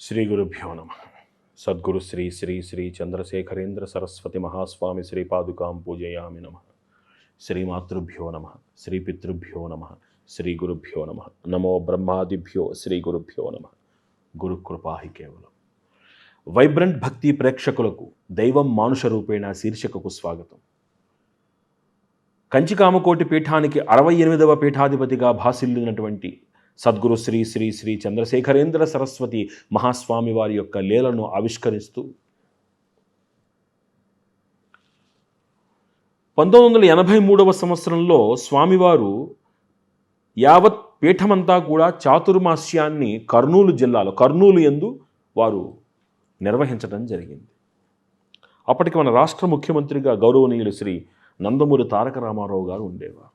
శ్రీ గురుభ్యో నమ. సద్గురు శ్రీ శ్రీ శ్రీ చంద్రశేఖరేంద్ర సరస్వతి మహాస్వామి శ్రీపాదుకాం పూజయామి నమ. శ్రీమాతృభ్యో నమ, శ్రీపితృభ్యో నమ, శ్రీ గురుభ్యో నమ. నమో బ్రహ్మాదిభ్యో శ్రీ గురుభ్యో నమ. గురుకృపాహి కేవలం. వైబ్రెంట్ భక్తి ప్రేక్షకులకు దైవం మానుష రూపేణ శీర్షికకు స్వాగతం. కంచికామకోటి పీఠానికి 68వ పీఠాధిపతిగా భాసిల్లినటువంటి సద్గురు శ్రీ శ్రీ శ్రీ చంద్రశేఖరేంద్ర సరస్వతి మహాస్వామి వారి యొక్క లీలను ఆవిష్కరిస్తూ 1983వ సంవత్సరంలో స్వామివారు యావత్ పీఠమంతా కూడా చాతుర్మాస్యాన్ని కర్నూలు యందు వారు నిర్వహించడం జరిగింది. అప్పటికి మన రాష్ట్ర ముఖ్యమంత్రిగా గౌరవనీయులు శ్రీ నందమూరి తారక రామారావు గారు ఉండేవారు.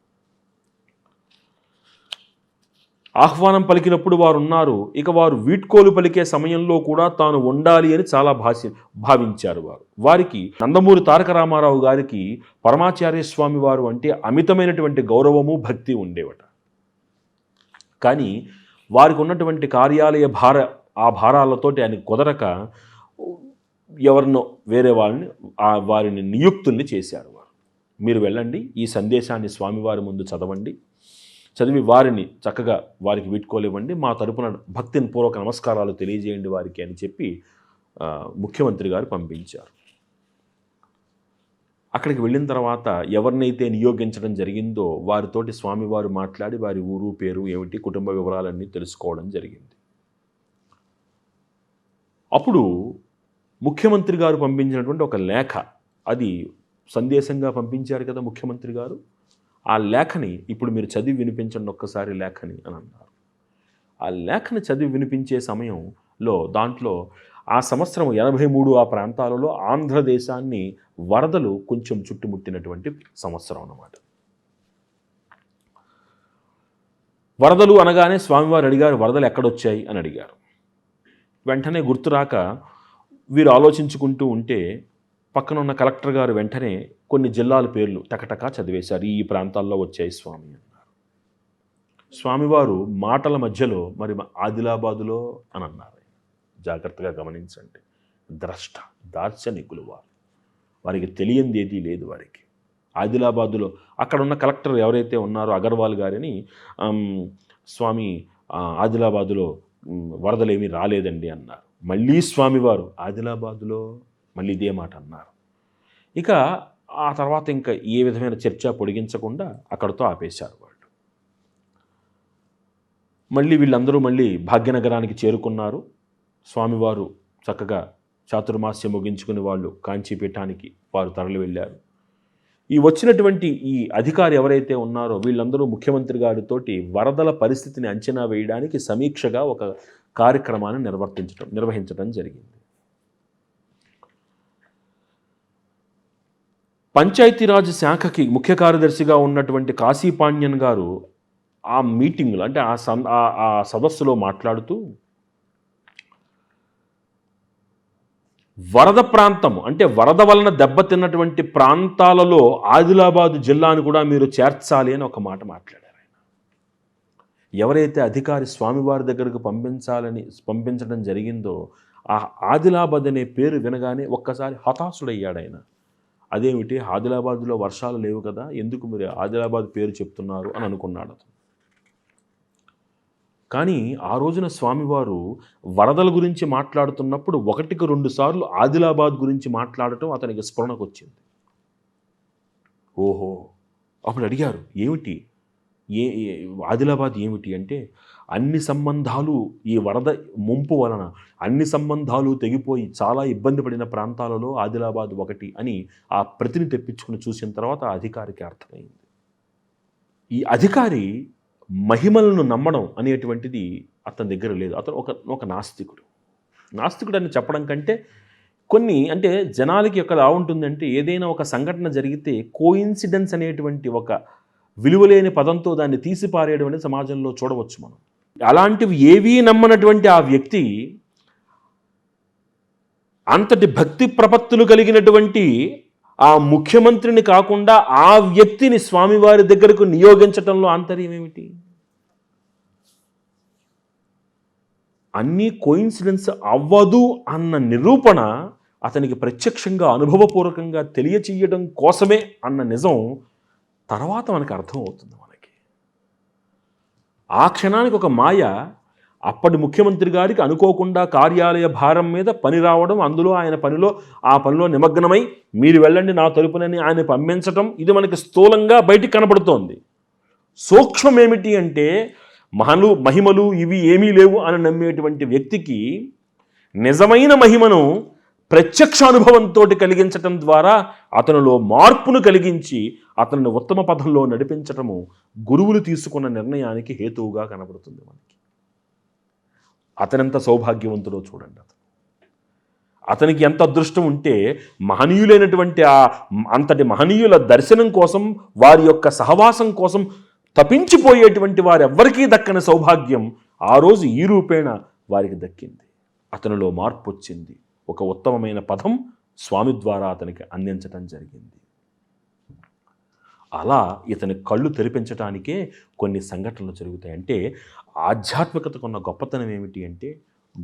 ఆహ్వానం పలికినప్పుడు వారు ఉన్నారు. ఇక వారు వీడ్కోలు పలికే సమయంలో కూడా తాను ఉండాలి అని చాలా భావించారు. వారికి నందమూరి తారక రామారావు గారికి పరమాచార్య స్వామి వారు అంటే అమితమైనటువంటి గౌరవము, భక్తి ఉండేవట. కానీ వారికి ఉన్నటువంటి కార్యాలయ భారాలతోటి ఆయన కుదరక ఎవరినో వేరే వారిని నియుక్తుల్ని చేశారు. మీరు వెళ్ళండి, ఈ సందేశాన్ని స్వామివారి ముందు చదివి వారిని చక్కగా వారికి వీడ్కోలివ్వండి, మా తరపున భక్తిపూర్వక నమస్కారాలు తెలియజేయండి వారికి అని చెప్పి ముఖ్యమంత్రి గారు పంపించారు. అక్కడికి వెళ్ళిన తర్వాత ఎవరినైతే నియోగించడం జరిగిందో వారితోటి స్వామివారు మాట్లాడి వారి ఊరు, పేరు ఏమిటి, కుటుంబ వివరాలన్నీ తెలుసుకోవడం జరిగింది. అప్పుడు ముఖ్యమంత్రి గారు పంపించినటువంటి ఒక లేఖ, అది సందేశంగా పంపించారు కదా ముఖ్యమంత్రి గారు, ఆ లేఖని ఇప్పుడు మీరు చదివి వినిపించండి ఒక్కసారి లేఖని అని అన్నారు. ఆ లేఖని చదివి వినిపించే సమయంలో దాంట్లో ఆ సంవత్సరం 83 ఆ ప్రాంతాలలో ఆంధ్రదేశాన్ని వరదలు కొంచెం చుట్టుముట్టినటువంటి సంవత్సరం అన్నమాట. వరదలు అనగానే స్వామివారు అడిగారు, వరదలు ఎక్కడొచ్చాయి అని అడిగారు. వెంటనే గుర్తురాక వీరు ఆలోచించుకుంటూ ఉంటే పక్కన ఉన్న కలెక్టర్ గారు వెంటనే కొన్ని జిల్లాల పేర్లు టకటకా చదివేశారు. ఈ ప్రాంతాల్లో వచ్చాయి స్వామి అన్నారు. స్వామివారు మాటల మధ్యలో మరి ఆదిలాబాదులో అని అన్నారు. జాగ్రత్తగా గమనించండి. ద్రష్ట, దార్శనికులు వారికి తెలియంది ఏదీ లేదు. వారికి ఆదిలాబాదులో అక్కడ ఉన్న కలెక్టర్ ఎవరైతే ఉన్నారో అగర్వాల్ గారిని, స్వామి ఆదిలాబాదులో వరదలేమీ రాలేదండి అన్నారు. మళ్ళీ స్వామివారు ఆదిలాబాదులో మళ్ళీ ఇదే మాట అన్నారు. ఇక ఆ తర్వాత ఇంకా ఏ విధమైన చర్చ పొడిగించకుండా అక్కడితో ఆపేశారు వాళ్ళు. వీళ్ళందరూ భాగ్యనగరానికి చేరుకున్నారు. స్వామివారు చక్కగా చాతుర్మాస్యం ముగించుకుని వాళ్ళు కాంచీపీఠానికి వారు తరలి వెళ్ళారు. ఈ వచ్చినటువంటి ఈ అధికారి ఎవరైతే ఉన్నారో వీళ్ళందరూ ముఖ్యమంత్రి గారితోటి వరదల పరిస్థితిని అంచనా వేయడానికి సమీక్షగా ఒక కార్యక్రమాన్ని నిర్వహించడం జరిగింది. పంచాయతీరాజ్ శాఖకి ముఖ్య కార్యదర్శిగా ఉన్నటువంటి కాశీపాణ్యన్ గారు ఆ మీటింగ్లో అంటే ఆ సదస్సులో మాట్లాడుతూ, వరద ప్రాంతం అంటే వరద వలన దెబ్బతిన్నటువంటి ప్రాంతాలలో ఆదిలాబాదు జిల్లాను కూడా మీరు చేర్చాలి అని ఒక మాట మాట్లాడారు ఆయన. ఎవరైతే అధికారి స్వామివారి దగ్గరకు పంపించడం జరిగిందో ఆ ఆదిలాబాద్ అనే పేరు వినగానే ఒక్కసారి హతాశుడయ్యాడు ఆయన. అదేమిటి, ఆదిలాబాద్లో వర్షాలు లేవు కదా, ఎందుకు మీరు ఆదిలాబాద్ పేరు చెప్తున్నారు అని అనుకున్నాడు అతను. కానీ ఆ రోజున స్వామివారు వరదల గురించి మాట్లాడుతున్నప్పుడు 1-2 సార్లు ఆదిలాబాద్ గురించి మాట్లాడటం అతనికి స్ఫురణకు వచ్చింది. ఓహో, అప్పుడు అడిగారు, ఏమిటి ఆదిలాబాద్ ఏమిటి అంటే, అన్ని సంబంధాలు ఈ వరద ముంపు వలన అన్ని సంబంధాలు తెగిపోయి చాలా ఇబ్బంది పడిన ప్రాంతాలలో ఆదిలాబాద్ ఒకటి అని ఆ ప్రతిని తెప్పించుకుని చూసిన తర్వాత ఆ అధికారికి అర్థమైంది. ఈ అధికారి మహిమలను నమ్మడం అనేటువంటిది అతని దగ్గర లేదు. అతను ఒక నాస్తికుడు అని చెప్పడం కంటే కొన్ని అంటే జనాలకి ఎలా ఉంటుందంటే, ఏదైనా ఒక సంఘటన జరిగితే కోయిన్సిడెన్స్ అనేటువంటి ఒక విలువలేని పదంతో దాన్ని తీసిపారేయడం సమాజంలో చూడవచ్చు మనం. అలాంటివి ఏవీ నమ్మనటువంటి ఆ వ్యక్తి అంతటి భక్తి ప్రపత్తులు కలిగినటువంటి ఆ ముఖ్యమంత్రిని కాకుండా ఆ వ్యక్తిని స్వామివారి దగ్గరకు నియోగించటంలో ఆంతర్యం ఏమిటి? అన్నీ కోయిన్సిడెన్స్ అవ్వదు అన్న నిరూపణ అతనికి ప్రత్యక్షంగా అనుభవపూర్వకంగా తెలియచేయడం కోసమే అన్న నిజం తర్వాత మనకు అర్థమవుతుంది. మనకి ఆ క్షణానికి ఒక మాయ, అప్పటి ముఖ్యమంత్రి గారికి అనుకోకుండా కార్యాలయ భారం మీద పని రావడం, అందులో ఆయన ఆ పనిలో నిమగ్నమై మీరు వెళ్ళండి నా తరపునని ఆయన పంపించటం, ఇది మనకి స్థూలంగా బయటికి కనపడుతోంది. సూక్ష్మం ఏమిటి అంటే మహిమలు ఇవి ఏమీ లేవు అని నమ్మేటువంటి వ్యక్తికి నిజమైన మహిమను ప్రత్యక్ష అనుభవంతో కలిగించటం ద్వారా అతనిలో మార్పును కలిగించి అతనిని ఉత్తమ పథంలో నడిపించటము గురువులు తీసుకున్న నిర్ణయానికి హేతువుగా కనబడుతుంది మనకి. అతనెంత సౌభాగ్యవంతుడో చూడండి. అతనికి ఎంత అదృష్టం ఉంటే మహనీయులైనటువంటి అంతటి మహనీయుల దర్శనం కోసం, వారి యొక్క సహవాసం కోసం తపించిపోయేటువంటి వారెవ్వరికీ దక్కని సౌభాగ్యం ఆ రోజు ఈ రూపేణ వారికి దక్కింది. అతనిలో మార్పు వచ్చింది. ఒక ఉత్తమమైన పదం స్వామి ద్వారా అతనికి అందించటం జరిగింది. అలా ఇతని కళ్ళు తెరిపించటానికే కొన్ని సంఘటనలు జరుగుతాయి. అంటే ఆధ్యాత్మికతకు ఉన్న గొప్పతనం ఏమిటి అంటే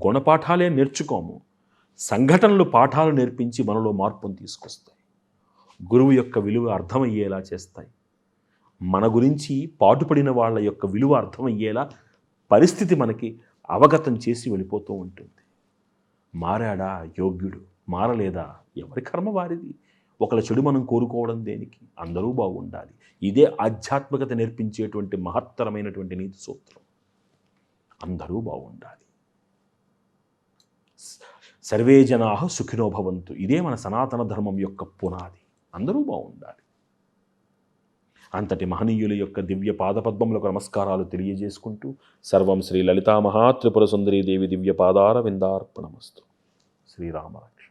గుణపాఠాలే నేర్చుకోము, సంఘటనలు పాఠాలు నేర్పించి మనలో మార్పును తీసుకొస్తాయి. గురువు యొక్క విలువ అర్థమయ్యేలా చేస్తాయి. మన గురించి పాటుపడిన వాళ్ళ యొక్క విలువ అర్థమయ్యేలా పరిస్థితి మనకి అవగతం చేసి వెళ్ళిపోతూ ఉంటుంది. మారాడా యోగ్యుడు, మారలేదా ఎవరి కర్మ వారిది. ఒకళ్ళ చెడు మనం కోరుకోవడం దేనికి? అందరూ బాగుండాలి. ఇదే ఆధ్యాత్మికత నేర్పించేటువంటి మహత్తరమైనటువంటి నీతి సూత్రం. అందరూ బాగుండాలి. సర్వే జనాః సుఖినో భవంతు, ఇదే మన సనాతన ధర్మం యొక్క పునాది. అందరూ బాగుండాలి. అంతటి మహనీయుల యొక్క దివ్య పాదపద్మములకు నమస్కారాలు తెలియజేసుకుంటూ సర్వం శ్రీ లలితా మహాత్రిపుర సుందరీ దేవి దివ్య పాదార విందార్పణమస్తు. శ్రీరామరక్ష.